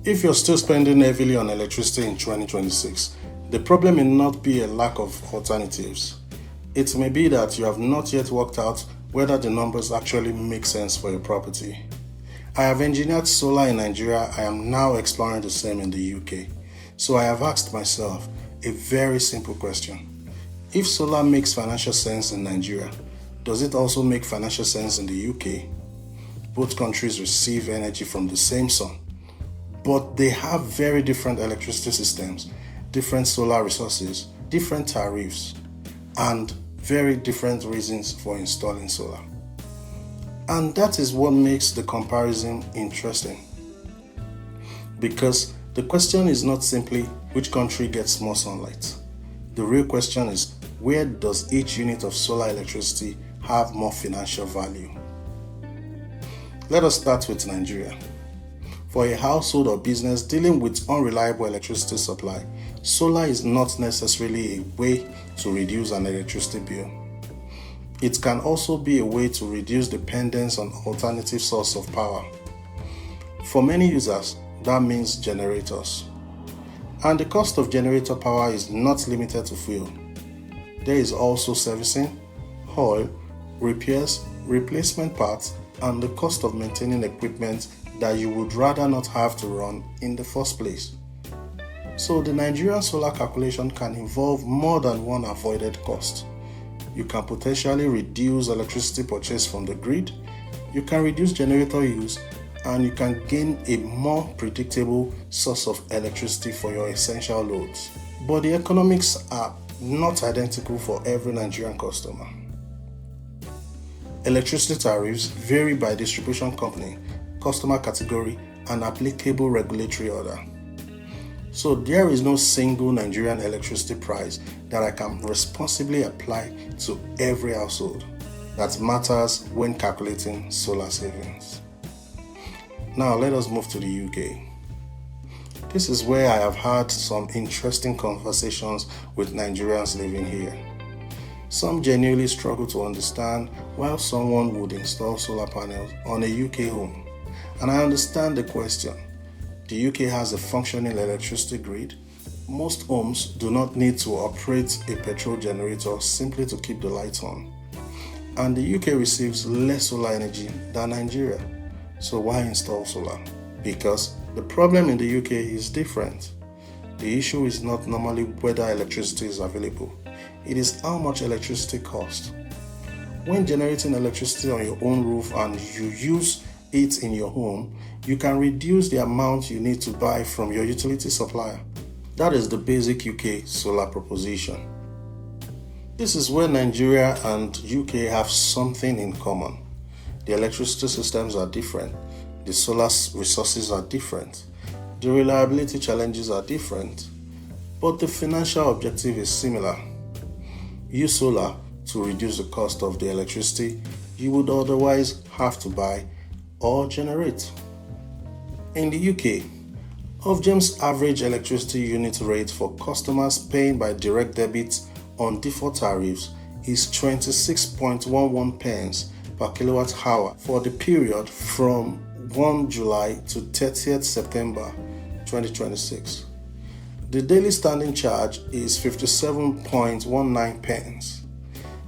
If you're still spending heavily on electricity in 2026, the problem may not be a lack of alternatives. It may be that you have not yet worked out whether the numbers actually make sense for your property. I have engineered solar in Nigeria. I am now exploring the same in the UK. So I have asked myself a very simple question. If solar makes financial sense in Nigeria, does it also make financial sense in the UK? Both countries receive energy from the same sun, but they have very different electricity systems, different solar resources, different tariffs, and very different reasons for installing solar. And that is what makes the comparison interesting. Because the question is not simply which country gets more sunlight. The real question is, where does each unit of solar electricity have more financial value? Let us start with Nigeria. For a household or business dealing with unreliable electricity supply, solar is not necessarily a way to reduce an electricity bill. It can also be a way to reduce dependence on alternative source of power. For many users, that means generators. And the cost of generator power is not limited to fuel. There is also servicing, oil, repairs, replacement parts, and the cost of maintaining equipment that you would rather not have to run in the first place. So the Nigerian solar calculation can involve more than one avoided cost. You can potentially reduce electricity purchase from the grid, you can reduce generator use, and you can gain a more predictable source of electricity for your essential loads. But the economics are not identical for every Nigerian customer. Electricity tariffs vary by distribution company, customer category, and applicable regulatory order. So there is no single Nigerian electricity price that I can responsibly apply to every household. That matters when calculating solar savings. Now let us move to the UK. This is where I have had some interesting conversations with Nigerians living here. Some genuinely struggle to understand why someone would install solar panels on a UK home. And I understand the question. The UK has a functioning electricity grid. Most homes do not need to operate a petrol generator simply to keep the lights on. And the UK receives less solar energy than Nigeria. So why install solar? Because the problem in the UK is different. The issue is not normally whether electricity is available. It is how much electricity costs. When generating electricity on your own roof and you use it in your home, you can reduce the amount you need to buy from your utility supplier. That is the basic UK solar proposition. This is where Nigeria and UK have something in common. The electricity systems are different, the solar resources are different, the reliability challenges are different, but the financial objective is similar. Use solar to reduce the cost of the electricity you would otherwise have to buy or generate. In the UK, Ofgem's average electricity unit rate for customers paying by direct debit on default tariffs is 26.11 pence per kilowatt hour for the period from 1 July to 30th September 2026. The daily standing charge is 57.19 pence.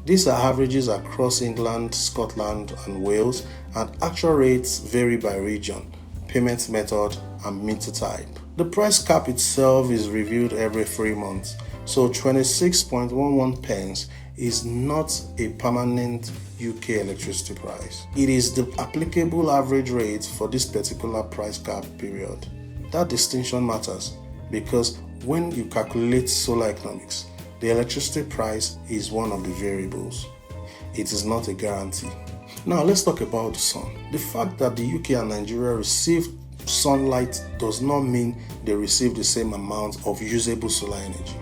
These are averages across England, Scotland, and Wales, and actual rates vary by region, payment method, and meter type. The price cap itself is reviewed every 3 months, so 26.11 pence is not a permanent UK electricity price. It is the applicable average rate for this particular price cap period. That distinction matters because when you calculate solar economics, the electricity price is one of the variables. It is not a guarantee. Now let's talk about the sun. The fact that the UK and Nigeria receive sunlight does not mean they receive the same amount of usable solar energy.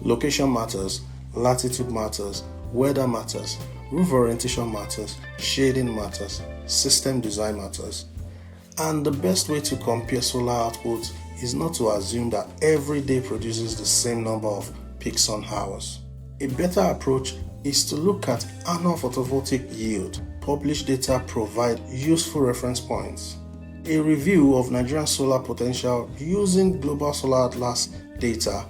Location matters, latitude matters, weather matters, roof orientation matters, shading matters, system design matters. And the best way to compare solar output is not to assume that every day produces the same number of peak sun hours. A better approach is to look at annual photovoltaic yield. Published data provide useful reference points. A review of Nigerian solar potential using Global Solar Atlas data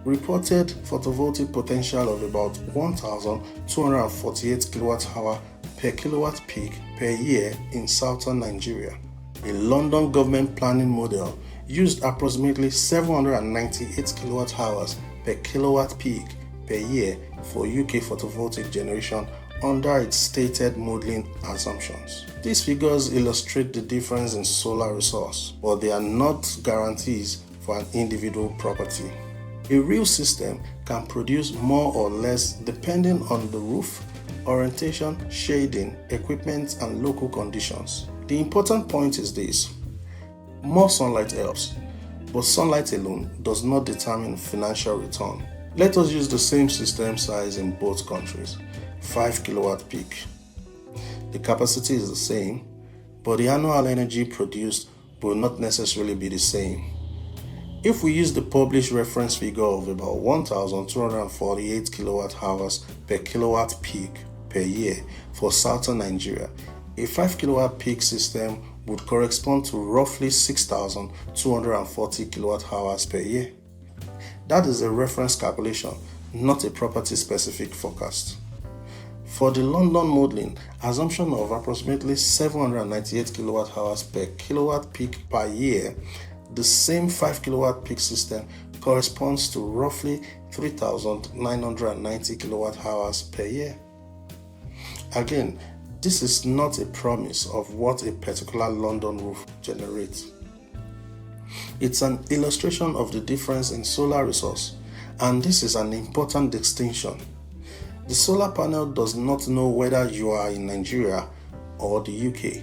reported photovoltaic potential of about 1,248 kilowatt-hour per kilowatt peak per year in southern Nigeria. A London government planning model used approximately 798 kilowatt-hours per kilowatt peak per year for UK photovoltaic generation under its stated modeling assumptions. These figures illustrate the difference in solar resource, but they are not guarantees for an individual property. A real system can produce more or less depending on the roof, orientation, shading, equipment, and local conditions. The important point is this: more sunlight helps, but sunlight alone does not determine financial return. Let us use the same system size in both countries, 5 kilowatt peak. The capacity is the same, but the annual energy produced will not necessarily be the same. If we use the published reference figure of about 1,248 kilowatt-hours per kilowatt peak per year for southern Nigeria, a 5 kilowatt peak system would correspond to roughly 6,240 kilowatt-hours per year. That is a reference calculation, not a property-specific forecast. For the London modeling, assumption of approximately 798 kilowatt-hours per kilowatt peak per year, the same 5 kilowatt peak system corresponds to roughly 3,990 kilowatt-hours per year. Again, this is not a promise of what a particular London roof generates. It's an illustration of the difference in solar resource, and this is an important distinction. The solar panel does not know whether you are in Nigeria or the UK.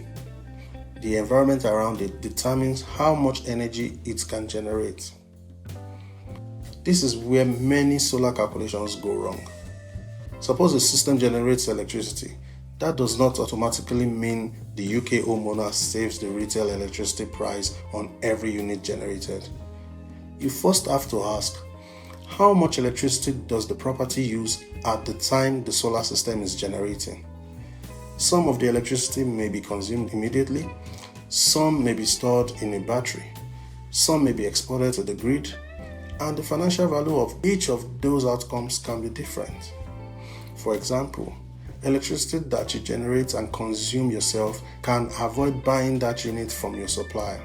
The environment around it determines how much energy it can generate. This is where many solar calculations go wrong. Suppose the system generates electricity. That does not automatically mean the UK homeowner saves the retail electricity price on every unit generated. You first have to ask, how much electricity does the property use at the time the solar system is generating? Some of the electricity may be consumed immediately, some may be stored in a battery, some may be exported to the grid, and the financial value of each of those outcomes can be different. For example, electricity that you generate and consume yourself can avoid buying that unit from your supplier.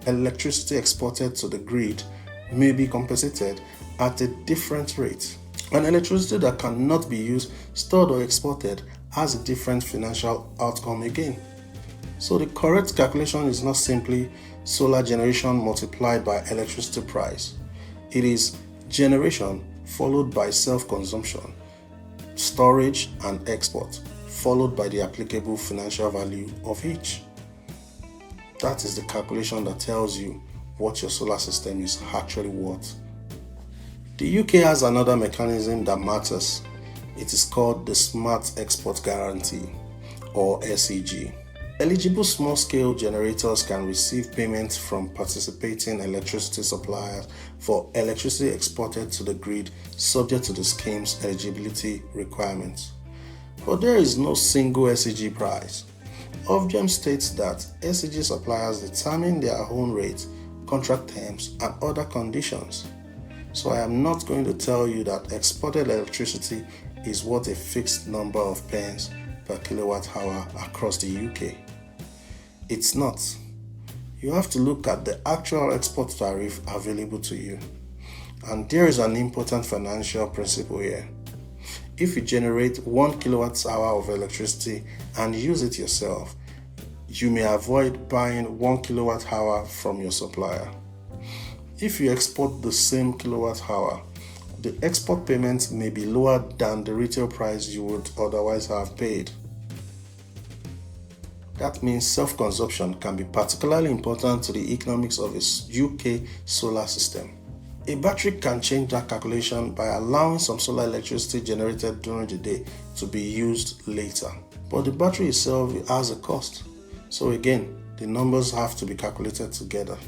Electricity exported to the grid may be compensated at a different rate. And electricity that cannot be used, stored, or exported has a different financial outcome again. So the correct calculation is not simply solar generation multiplied by electricity price. It is generation followed by self-consumption, storage and export, followed by the applicable financial value of each. That is the calculation that tells you what your solar system is actually worth. The UK has another mechanism that matters. It is called the Smart Export Guarantee, or SEG. Eligible small-scale generators can receive payments from participating electricity suppliers for electricity exported to the grid subject to the scheme's eligibility requirements. But there is no single SEG price. Ofgem states that SEG suppliers determine their own rates, contract terms, and other conditions. So I am not going to tell you that exported electricity is worth a fixed number of pence per kilowatt hour across the UK. It's not. You have to look at the actual export tariff available to you. And there is an important financial principle here. If you generate 1 kilowatt hour of electricity and use it yourself, you may avoid buying 1 kilowatt hour from your supplier. If you export the same kilowatt hour, the export payment may be lower than the retail price you would otherwise have paid. That means self-consumption can be particularly important to the economics of a UK solar system. A battery can change that calculation by allowing some solar electricity generated during the day to be used later. But the battery itself has a cost. So again, the numbers have to be calculated together.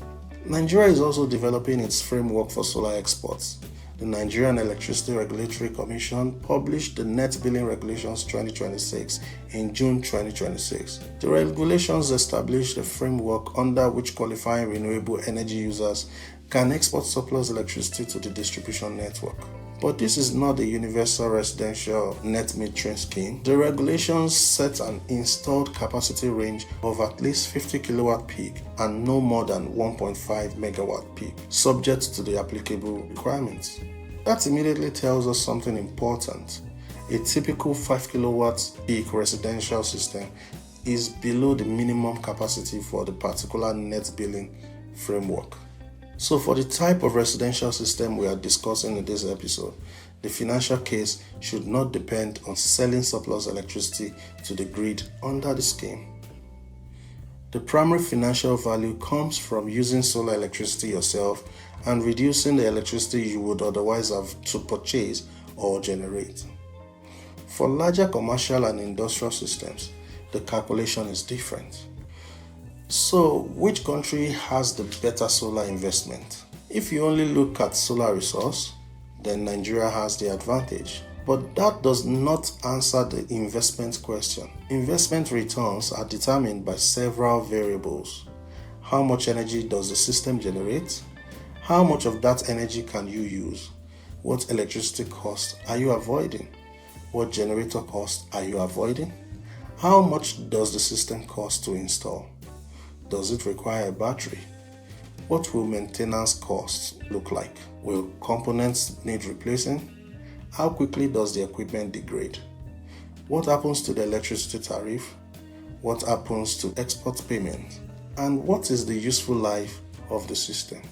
Nigeria is also developing its framework for solar exports. The the Nigerian Electricity Regulatory Commission published the Net Billing Regulations 2026 in June 2026. The regulations establish the framework under which qualifying renewable energy users can export surplus electricity to the distribution network. But this is not a universal residential net metering scheme. The regulations set an installed capacity range of at least 50 kilowatt peak and no more than 1.5 megawatt peak, subject to the applicable requirements. That immediately tells us something important. A typical 5 kilowatt peak residential system is below the minimum capacity for the particular net billing framework. So for the type of residential system we are discussing in this episode, the financial case should not depend on selling surplus electricity to the grid under the scheme. The primary financial value comes from using solar electricity yourself and reducing the electricity you would otherwise have to purchase or generate. For larger commercial and industrial systems, the calculation is different. So, which country has the better solar investment? If you only look at solar resource, then Nigeria has the advantage. But that does not answer the investment question. Investment returns are determined by several variables. How much energy does the system generate? How much of that energy can you use? What electricity cost are you avoiding? What generator cost are you avoiding? How much does the system cost to install? Does it require a battery? What will maintenance costs look like? Will components need replacing? How quickly does the equipment degrade? What happens to the electricity tariff? What happens to export payment? And what is the useful life of the system?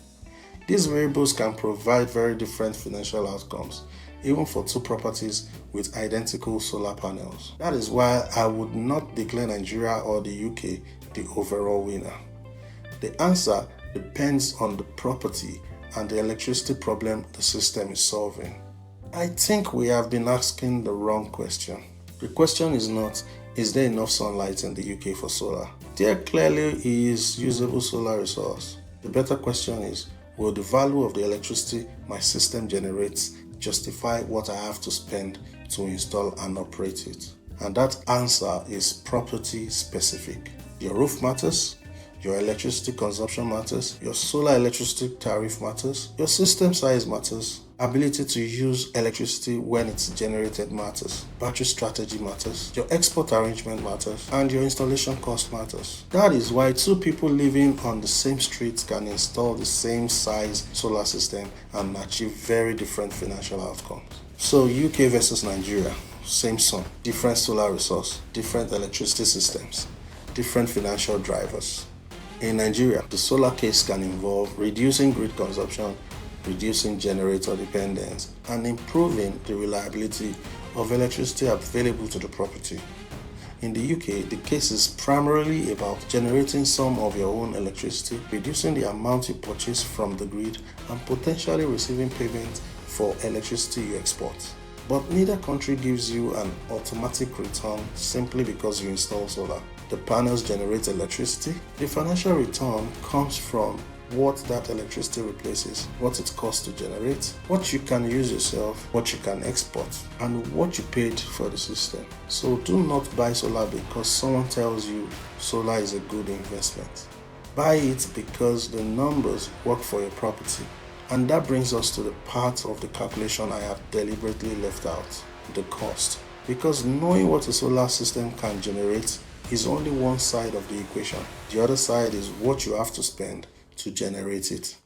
These variables can provide very different financial outcomes, even for two properties with identical solar panels. That is why I would not declare Nigeria or the UK the overall winner. The answer depends on the property and the electricity problem the system is solving. I think we have been asking the wrong question. The question is not, is there enough sunlight in the UK for solar? There clearly is usable solar resource. The better question is, will the value of the electricity my system generates justify what I have to spend to install and operate it? And that answer is property specific. Your roof matters, your electricity consumption matters, your solar electricity tariff matters, your system size matters, ability to use electricity when it's generated matters, battery strategy matters, your export arrangement matters, and your installation cost matters. That is why two people living on the same street can install the same size solar system and achieve very different financial outcomes. So UK versus Nigeria, same sun, different solar resource, different electricity systems, different financial drivers. In Nigeria, the solar case can involve reducing grid consumption, reducing generator dependence, and improving the reliability of electricity available to the property. In the UK, the case is primarily about generating some of your own electricity, reducing the amount you purchase from the grid, and potentially receiving payment for electricity you export. But neither country gives you an automatic return simply because you install solar. The panels generate electricity. The financial return comes from what that electricity replaces, what it costs to generate, what you can use yourself, what you can export, and what you paid for the system. So do not buy solar because someone tells you solar is a good investment. Buy it because the numbers work for your property. And that brings us to the part of the calculation I have deliberately left out, the cost. Because knowing what a solar system can generate is only one side of the equation. The other side is what you have to spend to generate it.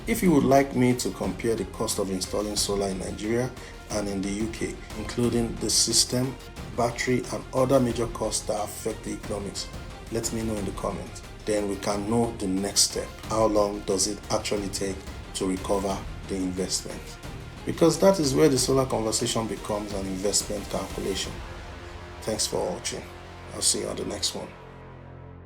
If you would like me to compare the cost of installing solar in Nigeria and in the UK, including the system, battery, and other major costs that affect the economics, let me know in the comments. Then we can know the next step. How long does it actually take to recover the investment? Because that is where the solar conversation becomes an investment calculation. Thanks for watching. I'll see you on the next one.